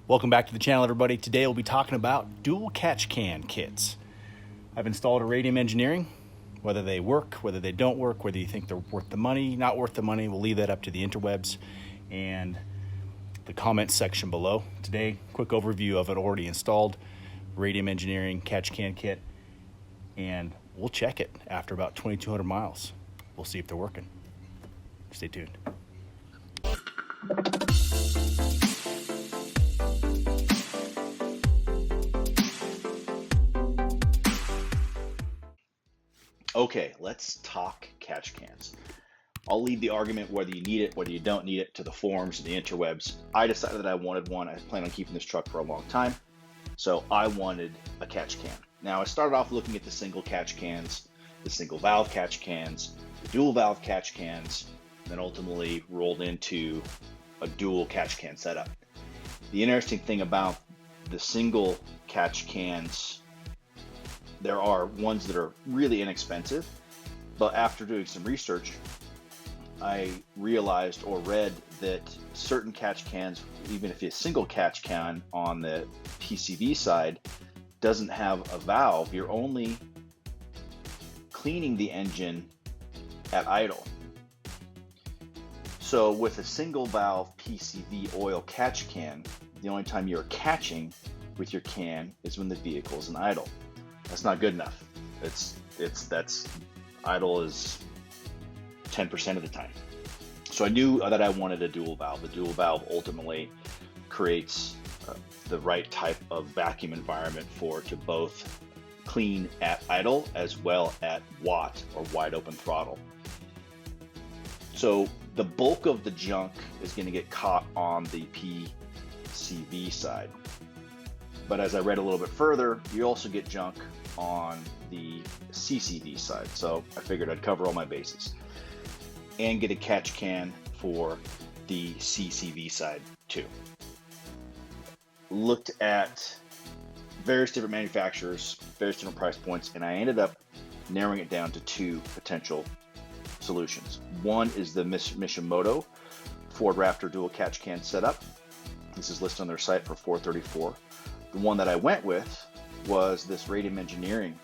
Welcome back to the channel, everybody. Today we'll be talking about dual catch can kits. I've installed a Radium Engineering. Whether they work, whether they don't work, whether you think they're worth the money, not worth the money, we'll leave that up to the interwebs and the comments section below. Today, quick overview of an already installed Radium Engineering catch can kit, and we'll check it after about 2,200 miles. We'll see if they're working. Stay tuned. Okay, let's talk catch cans. I'll leave the argument whether you need it, whether you don't need it, to the forums and the interwebs. I decided that I wanted one. I plan on keeping this truck for a long time, so I wanted a catch can. Now, I started off looking at the single catch cans, the single valve catch cans, the dual valve catch cans, then ultimately rolled into a dual catch can setup. The interesting thing about the single catch cans, there are ones that are really inexpensive, but after doing some research, I realized or read that certain catch cans, even if it's a single catch can on the PCV side, doesn't have a valve. You're only cleaning the engine at idle. So with a single valve PCV oil catch can, the only time you're catching with your can is when the vehicle is in idle. That's not good enough. That's idle is 10% of the time. So I knew that I wanted a dual valve. The dual valve ultimately creates the right type of vacuum environment for it to both clean at idle as well at watt or wide open throttle. So the bulk of the junk is going to get caught on the PCV side. But as I read a little bit further, you also get junk on the CCV side. So I figured I'd cover all my bases and get a catch can for the CCV side too. Looked at various different manufacturers, various different price points, and I ended up narrowing it down to two potential solutions. One is the Mishimoto Ford Raptor dual catch can setup. This is listed on their site for $434. The one that I went with was this Radium Engineering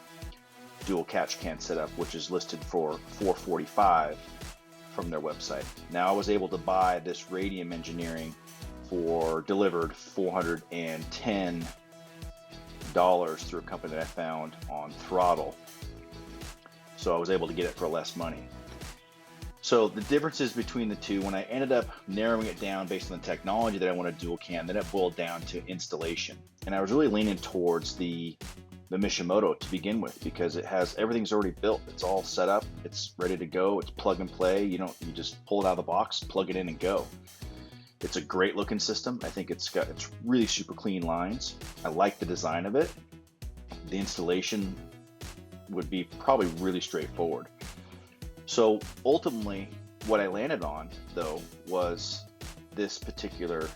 dual catch can setup, which is listed for $445 from their website. Now, I was able to buy this Radium Engineering for delivered $410 through a company that I found on Throttle. So I was able to get it for less money. So the differences between the two, when I ended up narrowing it down based on the technology that I wanted dual can, then it boiled down to installation. And I was really leaning towards the Mishimoto to begin with, because it has, everything's already built. It's all set up. It's ready to go. It's plug and play. You just pull it out of the box, plug it in and go. It's a great looking system. I think it's really super clean lines. I like the design of it. The installation would be probably really straightforward. So ultimately, what I landed on, though, was this particular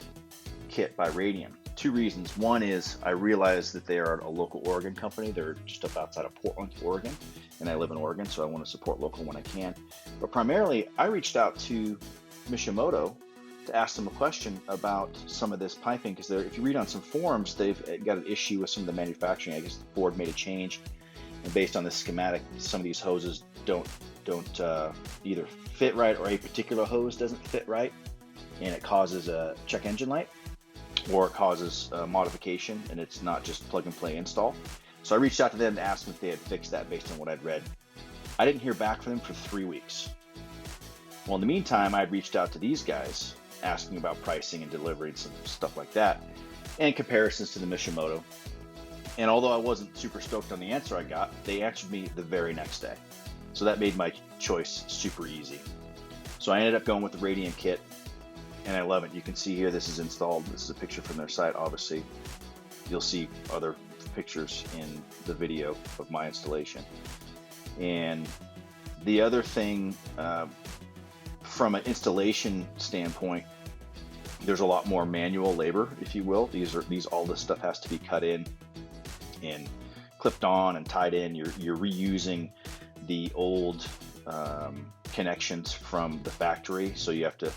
kit by Radium. Two reasons. One is I realized that they are a local Oregon company. They're just up outside of Portland, Oregon, and I live in Oregon, so I want to support local when I can. But primarily, I reached out to Mishimoto to ask them a question about some of this piping, because if you read on some forums, they've got an issue with some of the manufacturing. I guess the Ford made a change, and based on the schematic, some of these hoses don't either fit right, or a particular hose doesn't fit right, and it causes a check engine light, or it causes a modification, and it's not just plug and play install. So I reached out to them to ask them if they had fixed that based on what I'd read. I didn't hear back from them for 3 weeks. Well, in the meantime, I'd reached out to these guys asking about pricing and delivery and some stuff like that, and comparisons to the Mishimoto. And although I wasn't super stoked on the answer I got, they answered me the very next day. So that made my choice super easy. So I ended up going with the Radium kit, and I love it. You can see here, this is installed. This is a picture from their site, obviously. You'll see other pictures in the video of my installation. And the other thing, from an installation standpoint, there's a lot more manual labor, if you will. All this stuff has to be cut in and clipped on and tied in. You're reusing the old connections from the factory, so you have to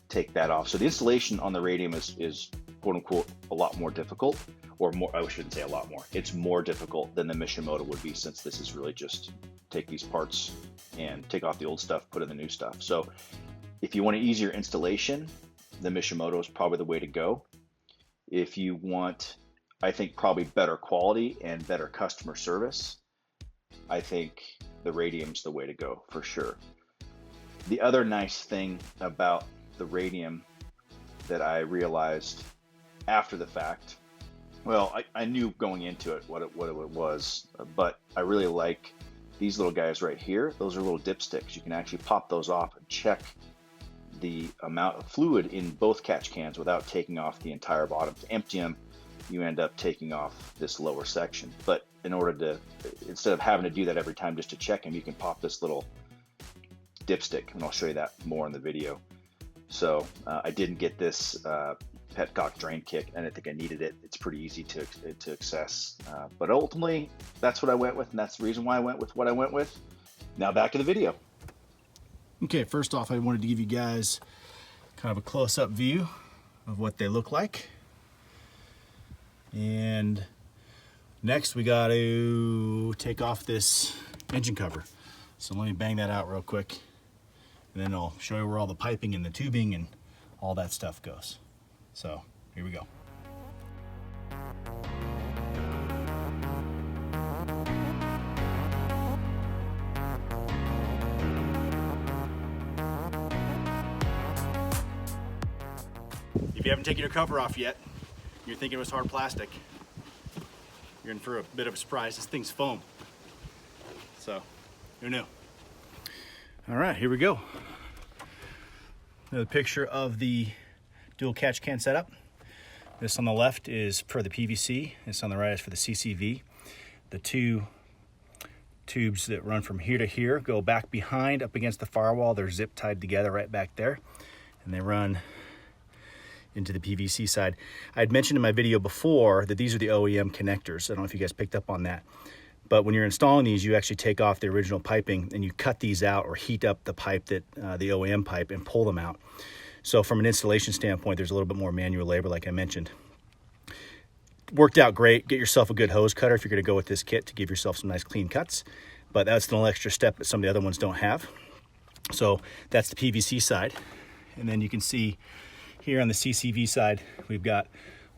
take that off. So the installation on the Radium is quote unquote a lot more difficult, or more, I shouldn't say a lot more. It's more difficult than the Mishimoto would be, since this is really just take these parts and take off the old stuff, put in the new stuff. So if you want an easier installation, the Mishimoto is probably the way to go. If you want, I think, probably better quality and better customer service, I think the Radium's the way to go for sure. The other nice thing about the Radium that I realized after the fact, well, I knew going into it what it was, but I really like these little guys right here. Those are little dipsticks. You can actually pop those off and check the amount of fluid in both catch cans without taking off the entire bottom. To empty them, you end up taking off this lower section. But in order to, instead of having to do that every time just to check them, you can pop this little dipstick, and I'll show you that more in the video. So I didn't get this petcock drain kit, and I think I needed it. It's pretty easy to access, but ultimately that's what I went with, and that's the reason why I went with what I went with. Now back to the video. Okay, first off, I wanted to give you guys kind of a close-up view of what they look like. And next we got to take off this engine cover. So let me bang that out real quick, and then I'll show you where all the piping and the tubing and all that stuff goes. So here we go. If you haven't taken your cover off yet, you're thinking it was hard plastic, you're in for a bit of a surprise. This thing's foam. So, who knew? All right, here we go. Another picture of the dual catch can setup. This on the left is for the PVC. This on the right is for the CCV. The two tubes that run from here to here go back behind up against the firewall. They're zip tied together right back there, and they run into the PVC side. I had mentioned in my video before that these are the OEM connectors. I don't know if you guys picked up on that. But when you're installing these, you actually take off the original piping and you cut these out or heat up the pipe, that the OEM pipe, and pull them out. So from an installation standpoint, there's a little bit more manual labor, like I mentioned. Worked out great. Get yourself a good hose cutter if you're going to go with this kit to give yourself some nice clean cuts. But that's an extra step that some of the other ones don't have. So that's the PVC side. And then you can see here on the CCV side, we've got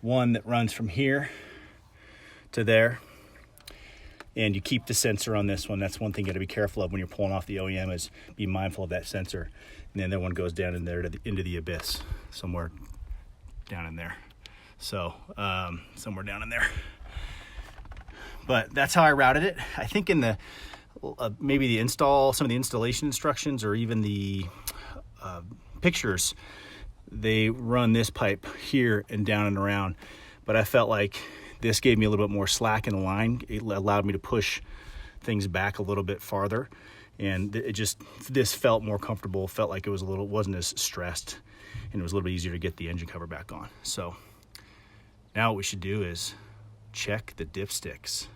one that runs from here to there. And you keep the sensor on this one. That's one thing you got to be careful of when you're pulling off the OEM, is be mindful of that sensor. And then that one goes down in there to into the abyss, somewhere down in there. So somewhere down in there. But that's how I routed it. I think in the maybe the some of the installation instructions, or even the pictures, they run this pipe here and down and around. But I felt like this gave me a little bit more slack in the line. It allowed me to push things back a little bit farther, and this felt more comfortable. Felt like it was wasn't as stressed, and it was a little bit easier to get the engine cover back on. So now what we should do is check the dipsticks.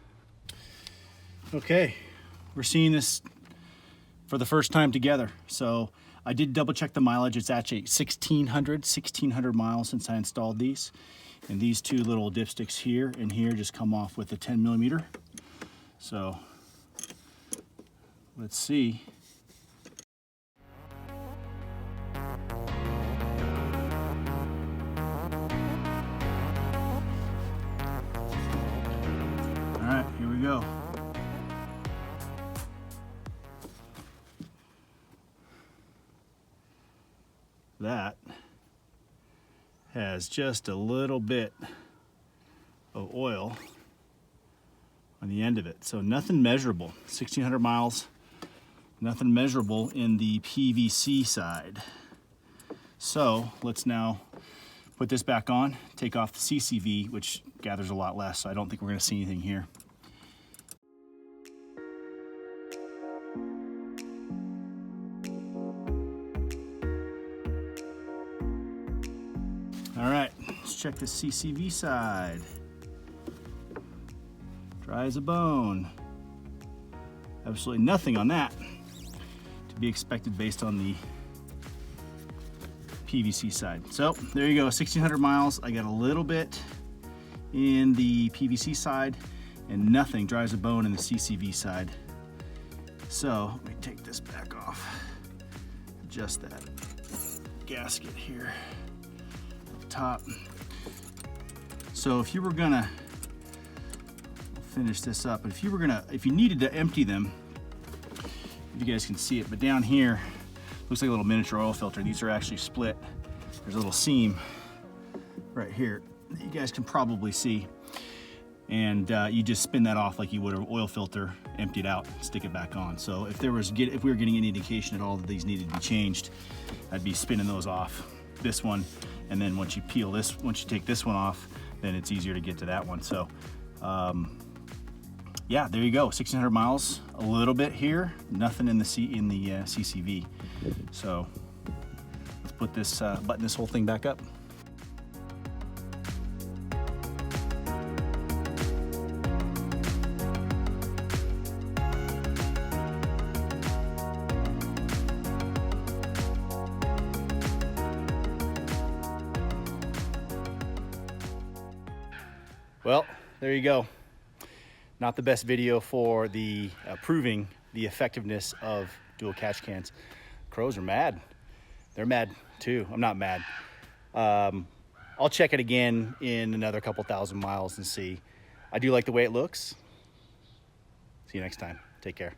Okay, we're seeing this for the first time together. So I did double check the mileage. It's actually 1,600 miles since I installed these. And these two little dipsticks here and here just come off with a 10 millimeter. So let's see. All right, here we go. That has just a little bit of oil on the end of it. So nothing measurable. 1,600 miles, nothing measurable in the PVC side. So let's now put this back on, take off the CCV, which gathers a lot less, so I don't think we're gonna see anything here. All right, let's check the CCV side. Dry as a bone. Absolutely nothing on that. To be expected based on the PVC side. So there you go, 1,600 miles. I got a little bit in the PVC side and nothing drives a bone in the CCV side. So let me take this back off. Adjust that gasket here up top. So if you were gonna finish this up, if you needed to empty them, you guys can see it, but down here looks like a little miniature oil filter. These are actually split. There's a little seam right here that you guys can probably see, and you just spin that off like you would an oil filter, empty it out, stick it back on. So if we were getting any indication at all that these needed to be changed, I'd be spinning those off, this one, and then once you take this one off, then it's easier to get to that one. So yeah, there you go, 1,600 miles, a little bit here, nothing in the CCV. So let's put this, button this whole thing back up. Well, there you go. Not the best video for the proving the effectiveness of dual catch cans. Crows are mad. They're mad too. I'm not mad. I'll check it again in another couple thousand miles and see. I do like the way it looks. See you next time. Take care.